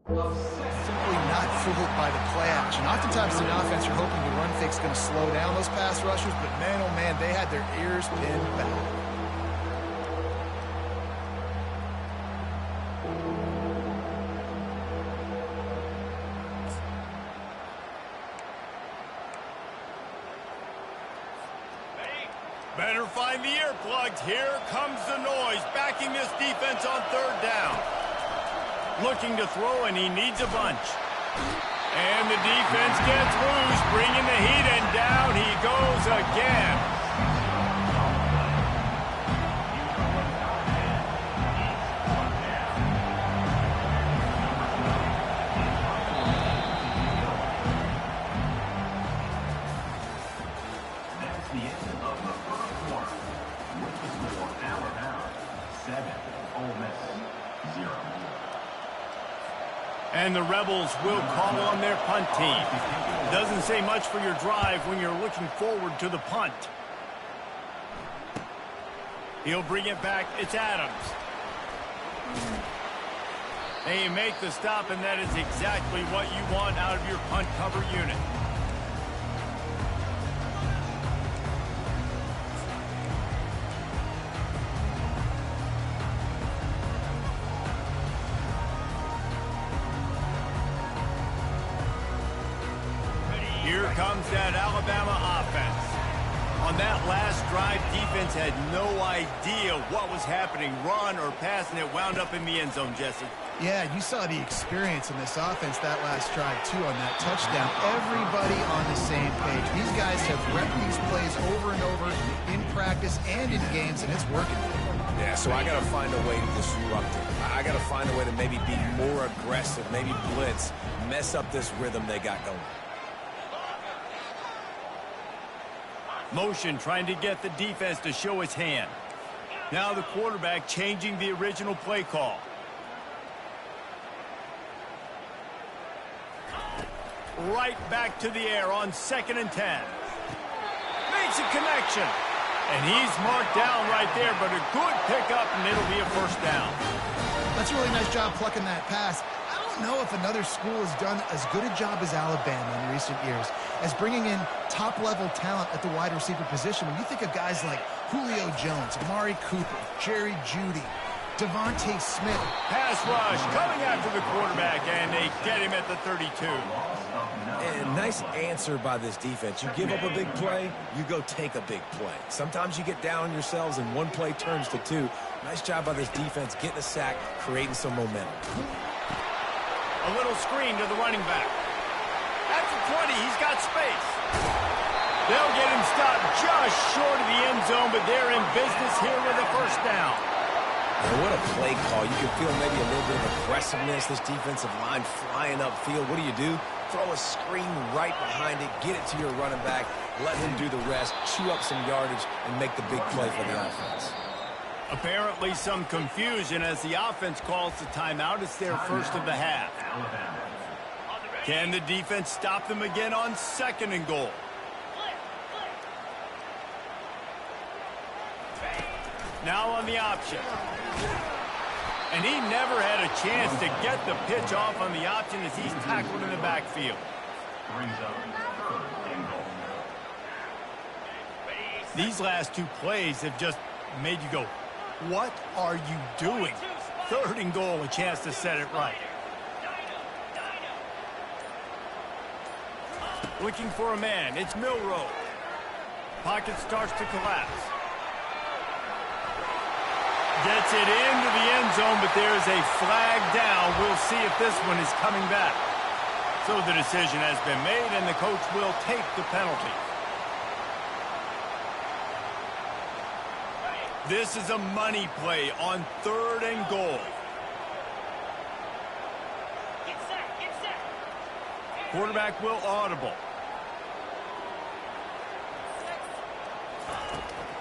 Simply not fooled by the play action. Oftentimes in offense, you're hoping the run fake's going to slow down those pass rushers, but man, oh man, they had their ears pinned back. Better find the earplugs. Here comes the noise, backing this defense on third down. Looking to throw, and he needs a bunch. And the defense gets loose, bringing the heat, and down he goes again. And the Rebels will call on their punt team. Doesn't say much for your drive when you're looking forward to the punt. He'll bring it back. It's Adams. They make the stop, and that is exactly what you want out of your punt cover unit. Here comes that Alabama offense. On that last drive, defense had no idea what was happening, run or pass, and it wound up in the end zone, Jesse. Yeah, you saw the experience in this offense that last drive, too, on that touchdown. Everybody on the same page. These guys have repped these plays over and over in practice and in games, and it's working. Yeah, so I got to find a way to disrupt it. I got to find a way to maybe be more aggressive, maybe blitz, mess up this rhythm they got going. Motion trying to get the defense to show its hand. Now the quarterback changing the original play call. Right back to the air on 2nd and 10. Makes a connection. And he's marked down right there, but a good pickup, and it'll be a first down. That's a really nice job plucking that pass. I don't know if another school has done as good a job as Alabama in recent years as bringing in top-level talent at the wide receiver position. When you think of guys like Julio Jones, Amari Cooper, Jerry Jeudy, Devontae Smith. Pass rush coming after the quarterback, and they get him at the 32. And nice answer by this defense. You give up a big play, you go take a big play. Sometimes you get down on yourselves and one play turns to two. Nice job by this defense getting a sack, creating some momentum. A little screen to the running back. At the 20, he's got space. They'll get him stopped just short of the end zone, but they're in business here with a first down. And what a play call. You can feel maybe a little bit of aggressiveness, this defensive line flying upfield. What do? Throw a screen right behind it, get it to your running back, let him do the rest, chew up some yardage, and make the big play for the offense. Apparently some confusion as the offense calls the timeout. It's their first of the half. Can the defense stop them again on 2nd and goal? Now on the option. And he never had a chance to get the pitch off on the option as he's tackled in the backfield. These last two plays have just made you go, what are you doing? 3rd and goal, a chance to set it right. Looking for a man, it's Milroe. Pocket starts to collapse. Gets it into the end zone, but there's a flag down. We'll see if this one is coming back. So the decision has been made, and the coach will take the penalty. This is a money play on 3rd and goal. Quarterback will audible.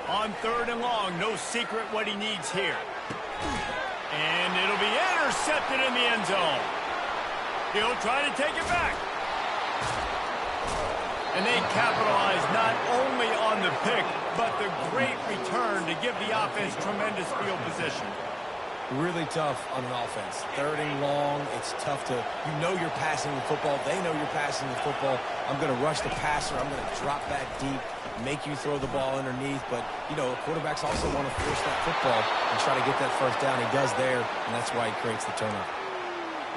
On 3rd and long, no secret what he needs here. And it'll be intercepted in the end zone. He'll try to take it back. And they capitalize not only on the pick, but the great return to give the offense tremendous field position. Really tough on an offense. Third and long, it's tough to, you know you're passing the football. They know you're passing the football. I'm going to rush the passer. I'm going to drop back deep, make you throw the ball underneath. But, you know, quarterbacks also want to force that football and try to get that first down. He does there, and that's why he creates the turnover.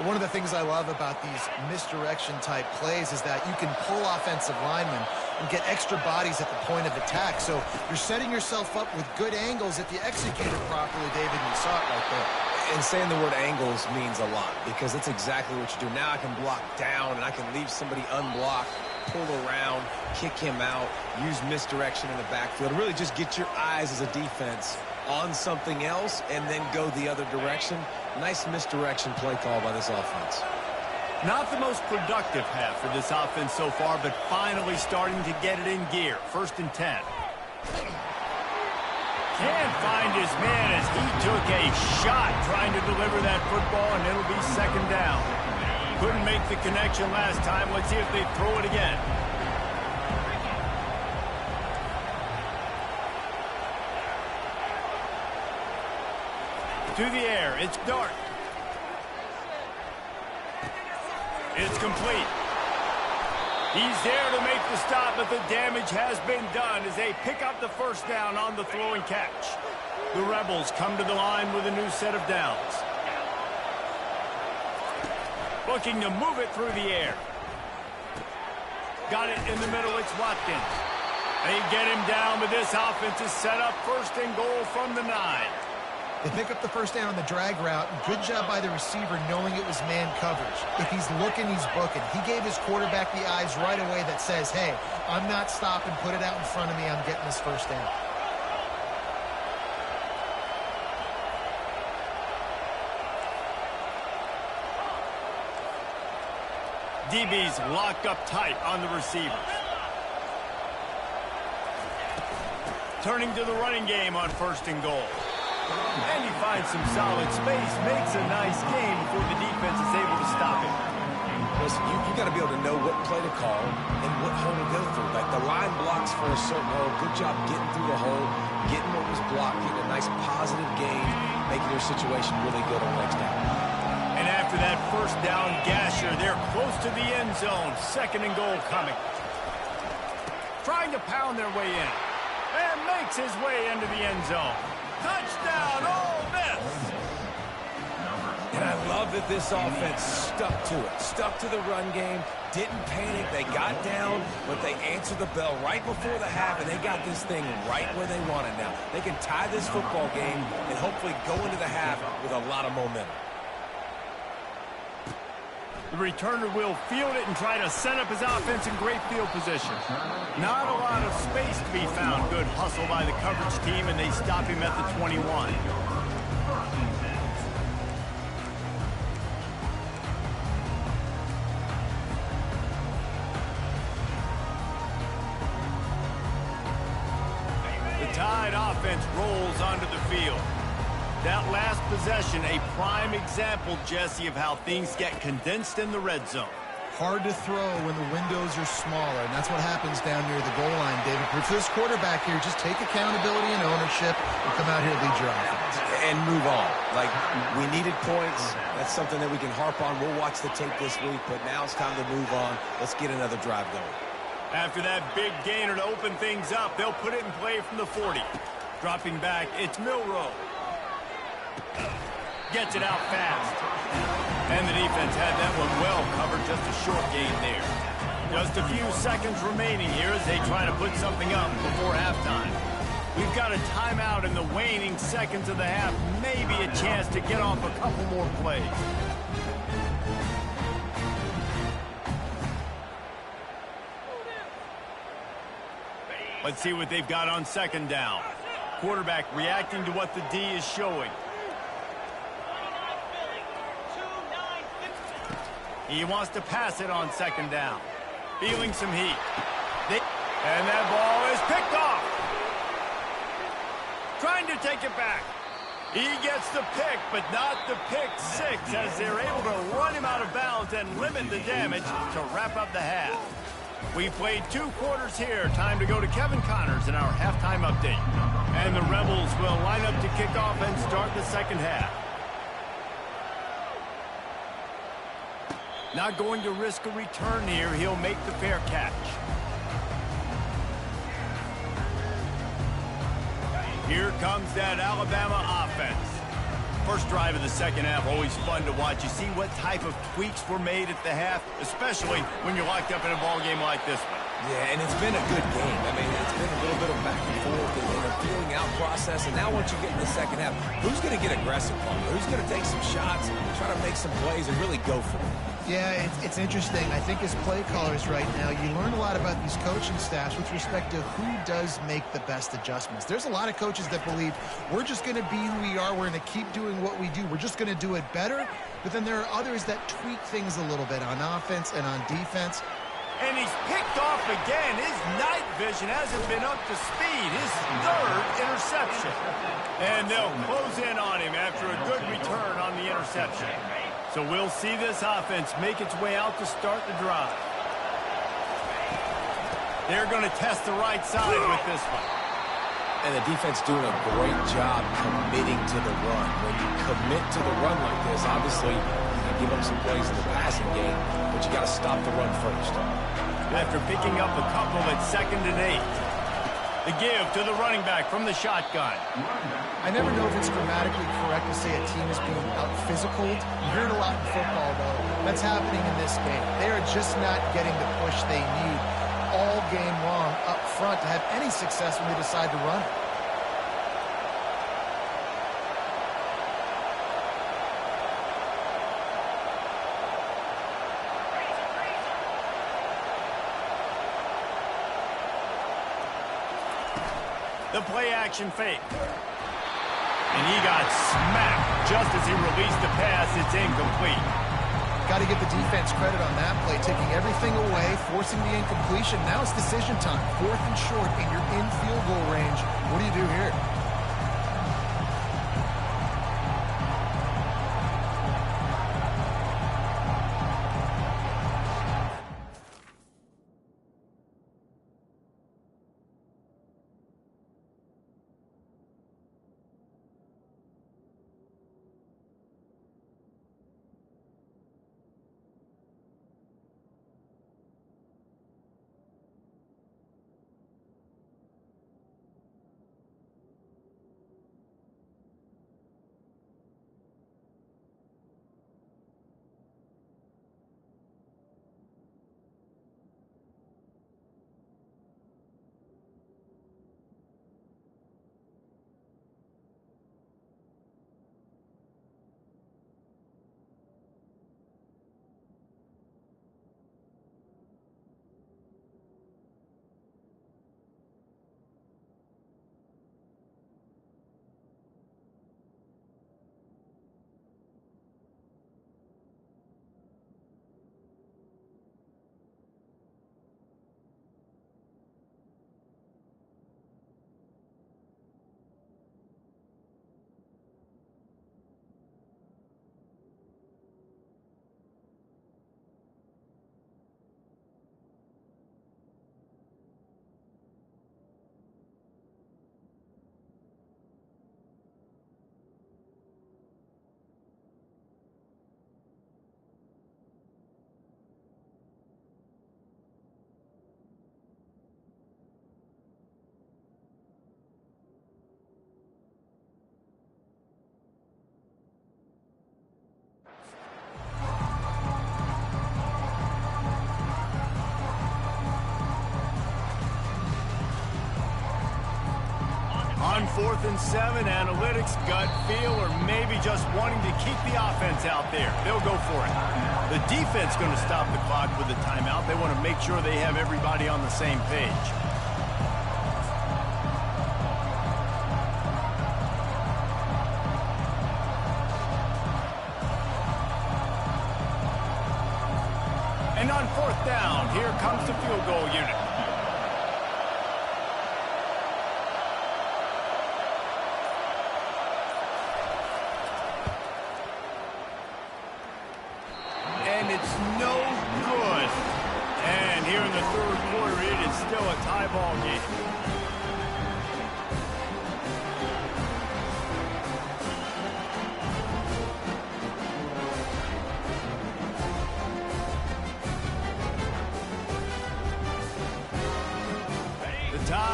One of the things I love about these misdirection-type plays is that you can pull offensive linemen and get extra bodies at the point of attack. So you're setting yourself up with good angles if you execute it properly, David, and you saw it right there. And saying the word angles means a lot because that's exactly what you do. Now I can block down, and I can leave somebody unblocked, pull around, kick him out, use misdirection in the backfield. Really just get your eyes as a defense on something else and then go the other direction. Nice misdirection play call by this offense. Not the most productive half for this offense so far, but finally starting to get it in gear. 1st and 10. Can't find his man as he took a shot trying to deliver that football, and it'll be 2nd down. Couldn't make the connection last time. Let's see if they throw it again. To the air, it's Dart. It's complete. He's there to make the stop, but the damage has been done as they pick up the 1st down on the throw and catch. The Rebels come to the line with a new set of downs. Looking to move it through the air. Got it in the middle, it's Watkins. They get him down, but this offense is set up 1st and goal from the 9. They pick up the 1st down on the drag route. Good job by the receiver knowing it was man coverage. If he's looking, he's booking. He gave his quarterback the eyes right away that says, hey, I'm not stopping. Put it out in front of me. I'm getting this 1st down. DB's locked up tight on the receivers. Turning to the running game on 1st and goal. And he finds some solid space, makes a nice game before the defense is able to stop him. Listen, you got to be able to know what play to call and what hole to go through. Like the line blocks for a certain hole. Good job getting through the hole, getting what was blocked, getting a nice positive gain, making your situation really good on the next down. And after that 1st down gasher, they're close to the end zone. 2nd and goal coming. Trying to pound their way in. And makes his way into the end zone. Touchdown, Ole Miss! And I love that this offense stuck to it. Stuck to the run game, didn't panic. They got down, but they answered the bell right before the half, and they got this thing right where they want it now. They can tie this football game and hopefully go into the half with a lot of momentum. The returner will field it and try to set up his offense in great field position. Not a lot of space to be found. Good hustle by the coverage team, and they stop him at the 21. The Tide offense rolls onto the field. That last possession, a prime example, Jesse, of how things get condensed in the red zone. Hard to throw when the windows are smaller, and that's what happens down near the goal line, David. But for this quarterback here, just take accountability and ownership and come out here and lead your offense. And move on. Like, we needed points. That's something that we can harp on. We'll watch the tape this week, but now it's time to move on. Let's get another drive going. After that big gainer to open things up, they'll put it in play from the 40. Dropping back, it's Milroe. Gets it out fast. And the defense had that one well covered, just a short gain there. Just a few seconds remaining here as they try to put something up before halftime. We've got a timeout in the waning seconds of the half. Maybe a chance to get off a couple more plays. Let's see what they've got on 2nd down. Quarterback reacting to what the D is showing. He wants to pass it on 2nd down. Feeling some heat. And that ball is picked off. Trying to take it back. He gets the pick, but not the pick 6, as they're able to run him out of bounds and limit the damage to wrap up the half. We played 2 quarters here. Time to go to Kevin Connors in our halftime update. And the Rebels will line up to kick off and start the 2nd half. Not going to risk a return here. He'll make the fair catch. Here comes that Alabama offense. First drive of the second half, always fun to watch. You see what type of tweaks were made at the half, especially when you're locked up in a ball game like this one. Yeah, and it's been a good game. I mean, it's been a little bit of back and forth and a feeling out process. And now once you get in the second half, who's going to get aggressive on you? Who's going to take some shots, try to make some plays, and really go for it? Yeah, it's interesting. I think as play callers right now, you learn a lot about these coaching staffs with respect to who does make the best adjustments. There's a lot of coaches that believe we're just going to be who we are. We're going to keep doing what we do. We're just going to do it better. But then there are others that tweak things a little bit on offense and on defense. And he's picked off again. His night vision hasn't been up to speed. His third interception. And they'll close in on him after a good return on the interception. So we'll see this offense make its way out to start the drive. They're going to test the right side with this one. And the defense doing a great job committing to the run. When you commit to the run like this, obviously you can give up some plays in the passing game, but you got to stop the run first. After picking up a couple at 2nd and 8. The give to the running back from the shotgun. I never know if it's grammatically correct to say a team is being out-physicaled. You hear it a lot in football, though. That's happening in this game. They are just not getting the push they need all game long up front to have any success when they decide to run it. The play-action fake. And he got smacked just as he released the pass. It's incomplete. Got to give the defense credit on that play, taking everything away, forcing the incompletion. Now it's decision time. 4th and short, and you're in field goal range. What do you do here? On 4th and 7, analytics, gut feel, or maybe just wanting to keep the offense out there. They'll go for it. The defense going to stop the clock with the timeout. They want to make sure they have everybody on the same page. And on 4th down, here comes the field goal unit. It's no good. And here in the 3rd quarter, it is still a tie ball game.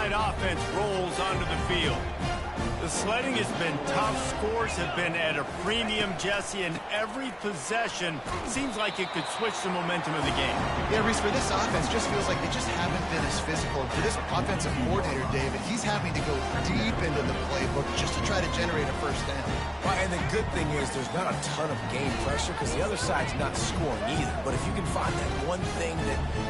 Tide offense rolls onto the field. The sledding has been tough. Scores have been at a premium, Jesse, and every possession seems like it could switch the momentum of the game. Yeah, Reese, for this offense, just feels like they just haven't been as physical. And for this offensive coordinator, David, he's having to go deep into the playbook just to try to generate a first down. Well, and the good thing is there's not a ton of game pressure because the other side's not scoring either. But if you can find that one thing,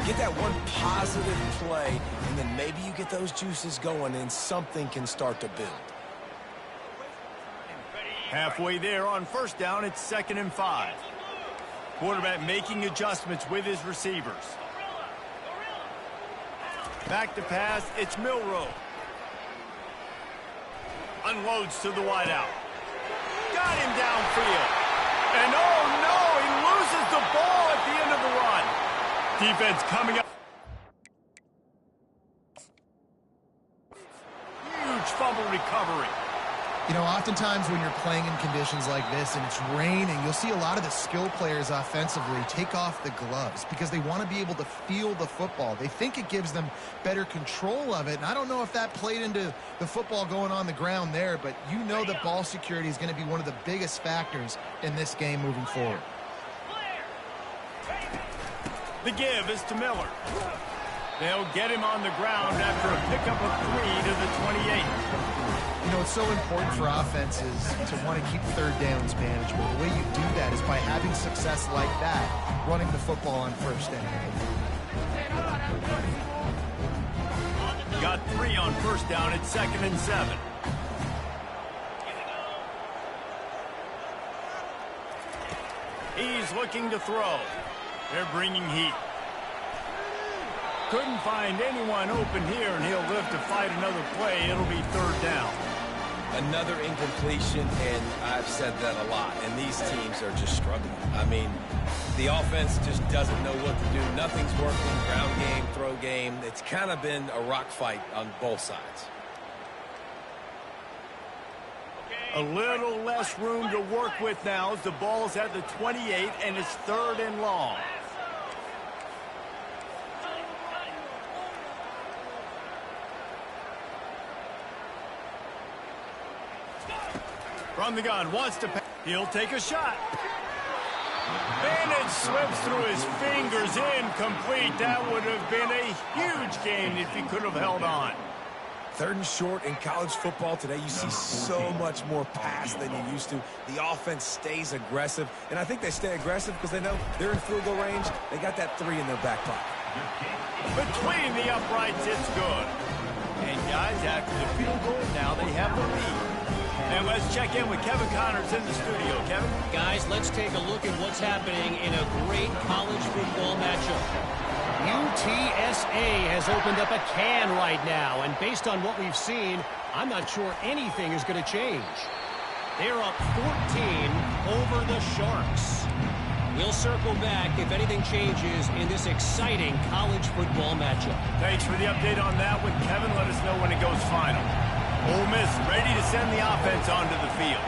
get that one positive play, and then maybe you get those juices going and something can start to build. Halfway there on first down, it's 2nd and 5. Quarterback making adjustments with his receivers. Back to pass, it's Milroe. Unloads to the wideout. Got him downfield. And oh no, he loses the ball at the end of the run. Defense coming up. Huge fumble recovery. You know, oftentimes when you're playing in conditions like this and it's raining, you'll see a lot of the skill players offensively take off the gloves because they want to be able to feel the football. They think it gives them better control of it, and I don't know if that played into the football going on the ground there, but you know that ball security is going to be one of the biggest factors in this game moving forward. The give is to Miller. They'll get him on the ground after a pickup of 3 to the 28. You know, it's so important for offenses to want to keep third downs manageable. The way you do that is by having success like that, running the football on first down. Got 3 on first down at 2nd and 7. He's looking to throw. They're bringing heat. Couldn't find anyone open here, and he'll live to fight another play. It'll be 3rd down. Another incompletion, and I've said that a lot, and these teams are just struggling. I mean, the offense just doesn't know what to do. Nothing's working, ground game, throw game. It's kind of been a rock fight on both sides. A little less room to work with now as the ball's at the 28, and it's 3rd and long. From the gun, wants to pass. He'll take a shot. And it slips through his fingers, incomplete. That would have been a huge gain if he could have held on. 3rd and short in college football today. You see so much more pass than you used to. The offense stays aggressive, and I think they stay aggressive because they know they're in field goal range. They got that 3 in their back pocket. Between the uprights, it's good. And guys, after the field goal, now they have the lead. And let's check in with Kevin Connors in the studio. Kevin? Guys, let's take a look at what's happening in a great college football matchup. UTSA has opened up a can right now, and based on what we've seen, I'm not sure anything is going to change. They're up 14 over the Sharks. We'll circle back if anything changes in this exciting college football matchup. Thanks for the update on that one, Kevin. Let us know when it goes final. Ole Miss ready to send the offense onto the field.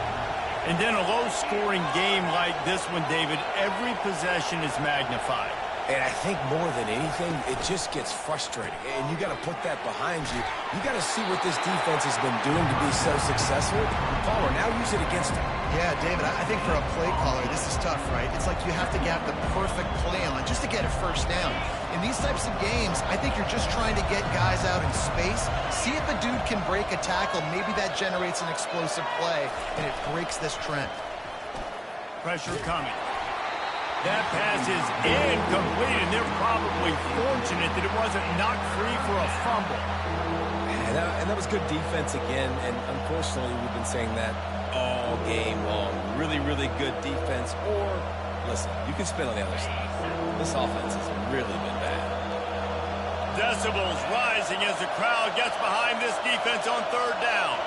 And then a low-scoring game like this one, David, every possession is magnified. And I think more than anything, it just gets frustrating. And you got to put that behind you. You got to see what this defense has been doing to be so successful. Caller, now use it against them. Yeah, David, I think for a play caller, this is tough, right? It's like you have to get the perfect play on just to get a first down. In these types of games, I think you're just trying to get guys out in space, see if a dude can break a tackle. Maybe that generates an explosive play, and it breaks this trend. Pressure coming. That pass is incomplete, and they're probably fortunate that it wasn't knocked free for a fumble. And that was good defense again, and unfortunately we've been saying that all game long. Really, really good defense, or, listen, you can spin on the other side. This offense has really been bad. Decibels rising as the crowd gets behind this defense on 3rd down.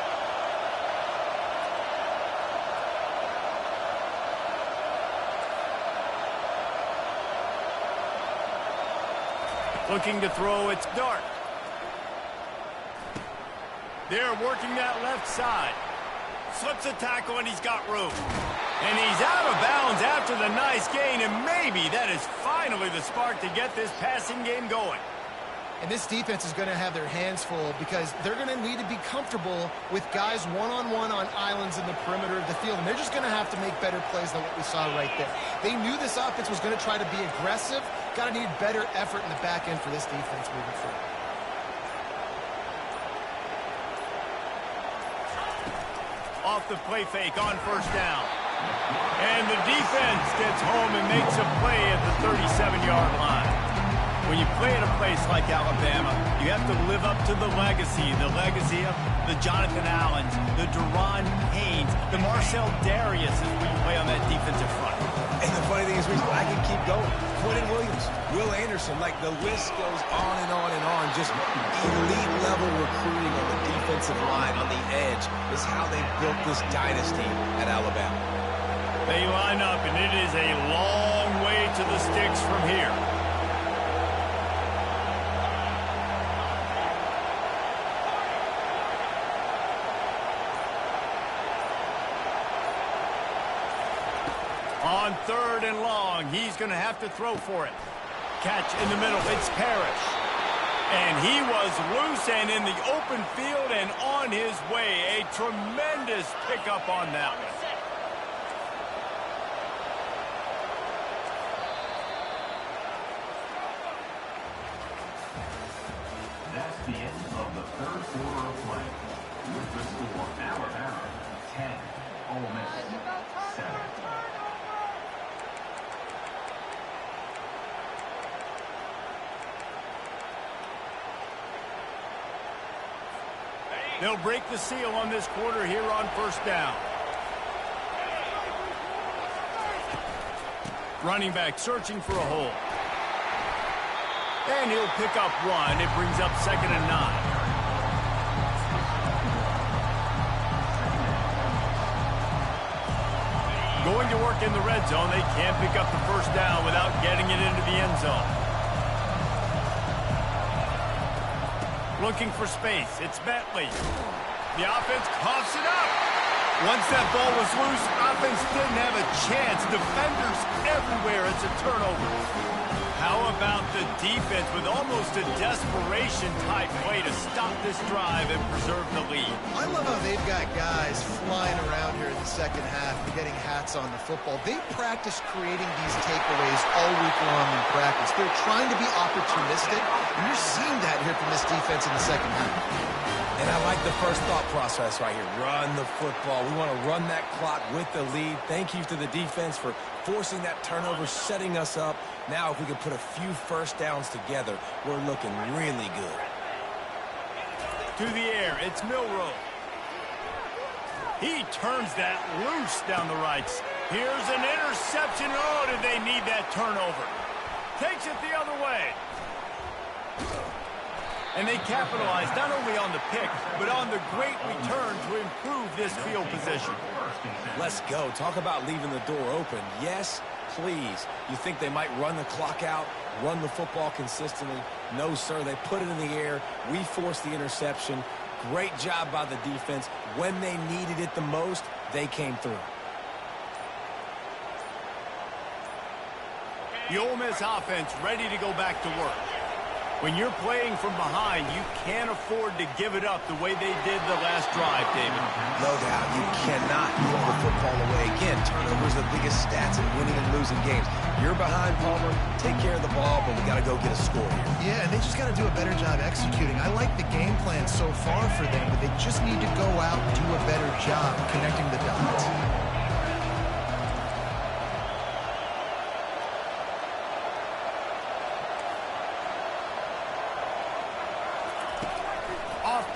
Looking to throw, it's Dark. They're working that left side. Slips a tackle, and he's got room. And he's out of bounds after the nice gain, and maybe that is finally the spark to get this passing game going. And this defense is going to have their hands full because they're going to need to be comfortable with guys one-on-one on islands in the perimeter of the field. And they're just going to have to make better plays than what we saw right there. They knew this offense was going to try to be aggressive. Got to need better effort in the back end for this defense moving forward. Off the play fake on first down. And the defense gets home and makes a play at the 37-yard line. When you play at a place like Alabama, you have to live up to the legacy of the Jonathan Allens, the Deron Haynes, the Marcel Darius is when you play on that defensive front. And the funny thing is, I can keep going. Quentin Williams, Will Anderson, like the list goes on and on and on. Just elite level recruiting on the defensive line, on the edge, is how they built this dynasty at Alabama. They line up, and it is a long way to the sticks from here. On third and long, he's going to have to throw for it. Catch in the middle, it's Parrish. And he was loose and in the open field and on his way. A tremendous pickup on that one. That's the end of the third quarter of play. With the score, Alabama 10, Ole Miss 7. They'll break the seal on this quarter here on first down. Running back searching for a hole. And he'll pick up one. It brings up 2nd and 9. Going to work in the red zone. They can't pick up the first down without getting it into the end zone. Looking for space. It's Bentley. The offense coughs it up. Once that ball was loose, offense didn't have a chance. Defenders everywhere. It's a turnover. How about the defense with almost a desperation-type play to stop this drive and preserve the lead? I love how they've got guys flying around here in the second half and getting hats on the football. They practice creating these takeaways all week long in practice. They're trying to be opportunistic, and you're seeing that here from this defense in the second half. And I like the first thought process right here. Run the football. We want to run that clock with the lead. Thank you to the defense for forcing that turnover, setting us up. Now if we can put a few first downs together, we're looking really good. To the air, it's Milroe. He turns that loose down the right. Here's an interception. Oh, did they need that turnover? Takes it the other way. And they capitalize not only on the pick, but on the great return to improve this field position. Let's go. Talk about leaving the door open. Yes, please. You think they might run the clock out, run the football consistently? No, sir. They put it in the air. We forced the interception. Great job by the defense. When they needed it the most, they came through. The Ole Miss offense ready to go back to work. When you're playing from behind, you can't afford to give it up the way they did the last drive, David. No doubt. You cannot give the football away. Again, turnovers are the biggest stats in winning and losing games. You're behind, Palmer. Take care of the ball, but we got to go get a score here. Yeah, and they just got to do a better job executing. I like the game plan so far for them, but they just need to go out and do a better job connecting the dots.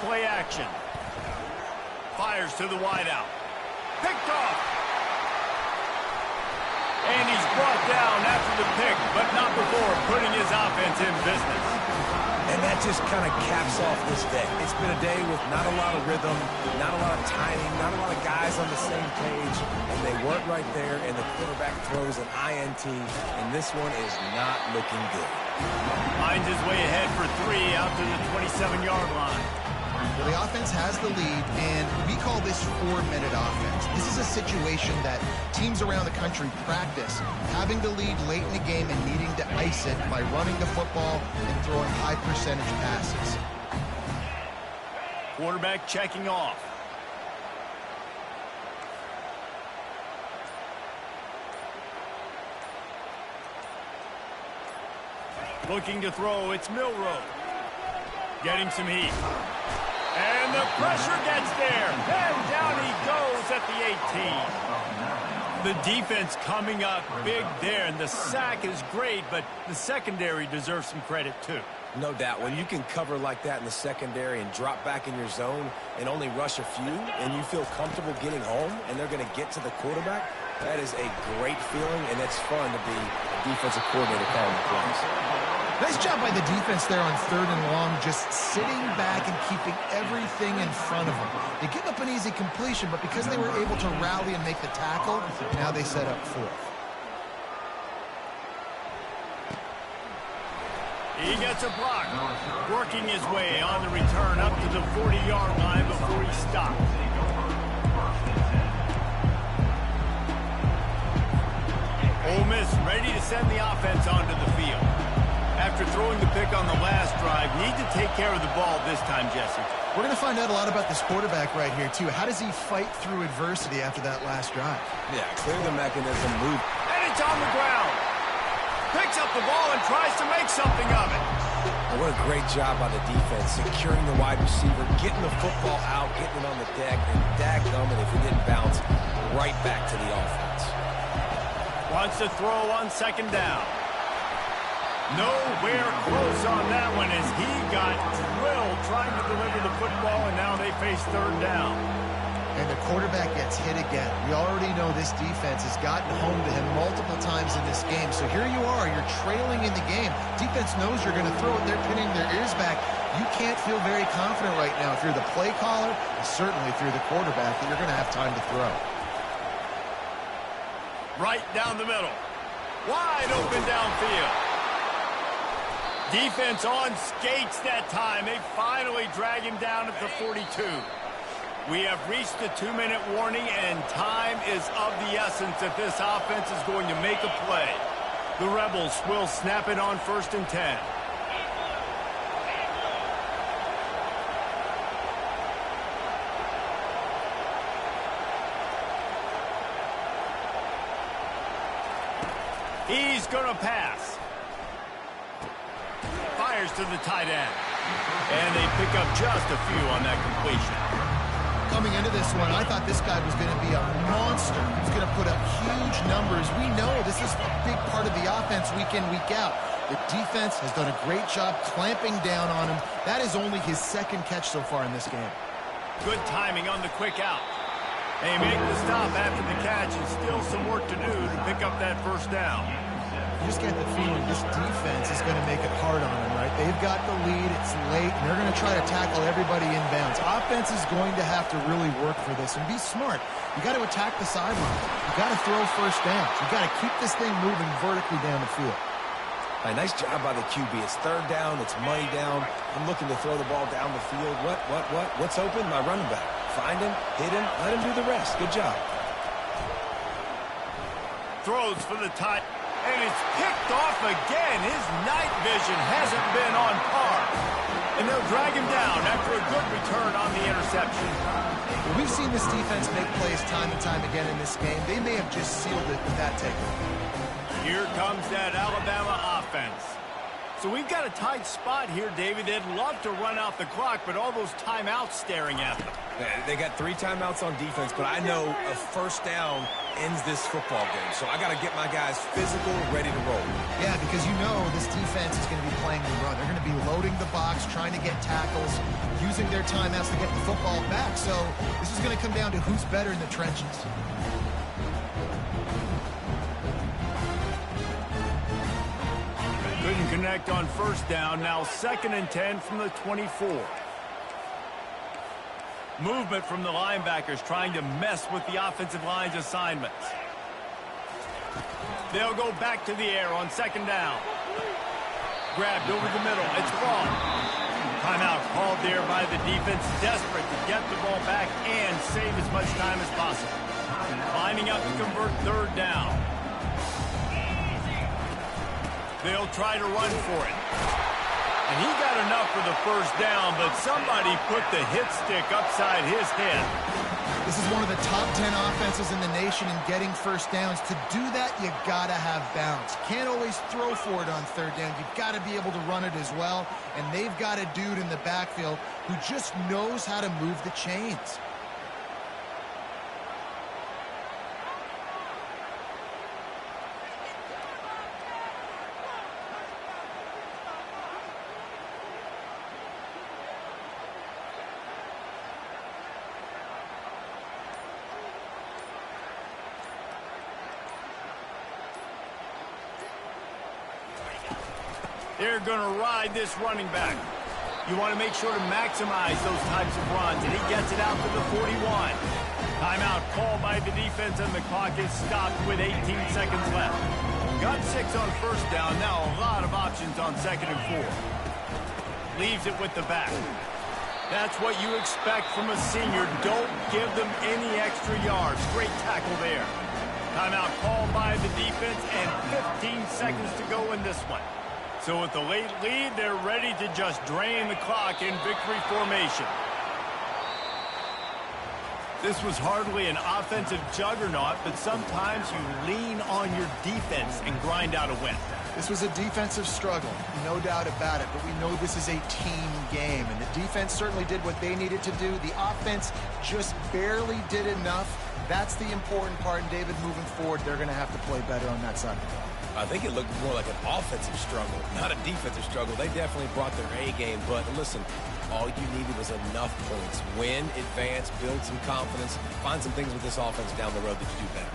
Play action. Fires to the wideout. Picked off. And he's brought down after the pick, but not before putting his offense in business. And that just kind of caps off this day. It's been a day with not a lot of rhythm, not a lot of timing, not a lot of guys on the same page. And they weren't right there, and the quarterback throws an INT, and this one is not looking good. Finds his way ahead for 3 out to the 27-yard line. Well, the offense has the lead, and we call this 4-minute offense. This is a situation that teams around the country practice, having the lead late in the game and needing to ice it by running the football and throwing high-percentage passes. Quarterback checking off. Looking to throw, it's Milrow. Getting some heat. And the pressure gets there. And down he goes at the 18. The defense coming up big there, and the sack is great, but the secondary deserves some credit too. No doubt. When you can cover like that in the secondary and drop back in your zone and only rush a few, and you feel comfortable getting home, and they're going to get to the quarterback, that is a great feeling, and it's fun to be a defensive coordinator calling the plays. Nice job by the defense there on 3rd and long, just sitting back and keeping everything in front of them. They give up an easy completion, but because they were able to rally and make the tackle, now they set up 4th. He gets a block, working his way on the return up to the 40-yard line before he stops. Ole Miss ready to send the offense onto the field. After throwing the pick on the last drive, need to take care of the ball this time, Jesse. We're going to find out a lot about this quarterback right here, too. How does he fight through adversity after that last drive? Yeah, clear the mechanism, move. And it's on the ground. Picks up the ball and tries to make something of it. Oh, what a great job by the defense, securing the wide receiver, getting the football out, getting it on the deck, and dadgummit if it didn't bounce, right back to the offense. Wants to throw on 2nd down. Nowhere close on that one as he got drilled trying to deliver the football, and now they face 3rd down. And the quarterback gets hit again. We already know this defense has gotten home to him multiple times in this game. So here you are, you're trailing in the game. Defense knows you're going to throw it. They're pinning their ears back. You can't feel very confident right now if you're the play caller, and certainly if you're the quarterback, that you're going to have time to throw. Right down the middle. Wide open downfield. Defense on skates that time. They finally drag him down at the 42. We have reached the 2-minute warning, and time is of the essence if this offense is going to make a play. The Rebels will snap it on 1st and 10. He's going to pass. Fires to the tight end. And they pick up just a few on that completion. Coming into this one, I thought this guy was going to be a monster. He's going to put up huge numbers. We know this is a big part of the offense week in, week out. The defense has done a great job clamping down on him. That is only his 2nd catch so far in this game. Good timing on the quick out. They make the stop after the catch, and still some work to do to pick up that 1st down. You just get the feeling this defense is going to make it hard on them, right? They've got the lead, it's late, and they're going to try to tackle everybody inbounds. Offense is going to have to really work for this and be smart. You got to attack the sidelines. You got to throw 1st downs. You got to keep this thing moving vertically down the field. All right, nice job by the QB. It's 3rd down, it's money down. I'm looking to throw the ball down the field. What's open? My running back. Find him, hit him, let him do the rest. Good job. Throws for the tight. And it's picked off again. His night vision hasn't been on par. And they'll drag him down after a good return on the interception. Well, we've seen this defense make plays time and time again in this game. They may have just sealed it with that takeaway. Here comes that Alabama offense. So we've got a tight spot here, David. They'd love to run out the clock, but all those timeouts staring at them. They got 3 timeouts on defense, but I know a 1st down ends this football game. So I got to get my guys physical, ready to roll. Yeah, because you know this defense is going to be playing the run. They're going to be loading the box, trying to get tackles, using their timeouts to get the football back. So this is going to come down to who's better in the trenches. Couldn't connect on 1st down. Now 2nd and 10 from the 24. Movement from the linebackers trying to mess with the offensive line's assignments. They'll go back to the air on 2nd down. Grabbed over the middle. It's Ball. Timeout called there by the defense, desperate to get the ball back and save as much time as possible. Lining up to convert third down. They'll try to run for it. And he got enough for the first down, but somebody put the hit stick upside his head. This is one of the top 10 offenses in the nation in getting first downs. To do that, you got to have balance. Can't always throw for it on third down. You've got to be able to run it as well. And they've got a dude in the backfield who just knows how to move the chains. They're going to ride this running back. You want to make sure to maximize those types of runs, and he gets it out to the 41. Timeout called by the defense, and the clock is stopped with 18 seconds left. Got 6 on first down. Now a lot of options on second and 4. Leaves it with the back. That's what you expect from a senior. Don't give them any extra yards. Great tackle there. Timeout called by the defense, and 15 seconds to go in this one. So with the late lead, they're ready to just drain the clock in victory formation. This was hardly an offensive juggernaut, but sometimes you lean on your defense and grind out a win. This was a defensive struggle, no doubt about it, but we know this is a team game, and the defense certainly did what they needed to do. The offense just barely did enough. That's the important part, and David, moving forward, they're going to have to play better on that side. I think it looked more like an offensive struggle, not a defensive struggle. They definitely brought their A game, but listen, all you needed was enough points. Win, advance, build some confidence, find some things with this offense down the road that you do better.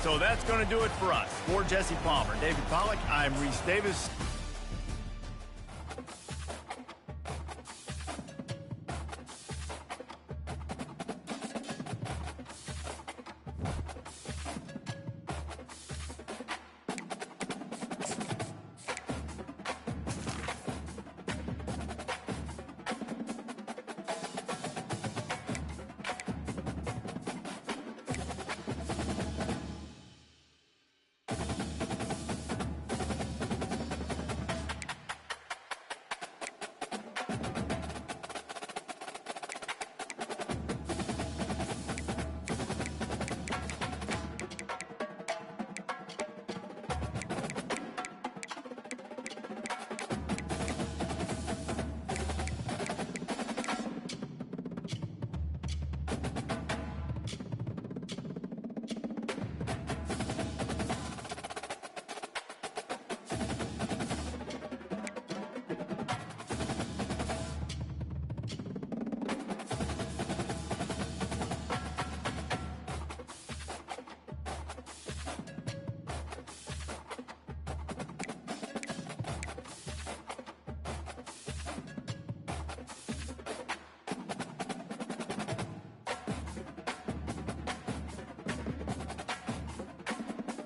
So that's going to do it for us. For Jesse Palmer, David Pollack, I'm Reese Davis.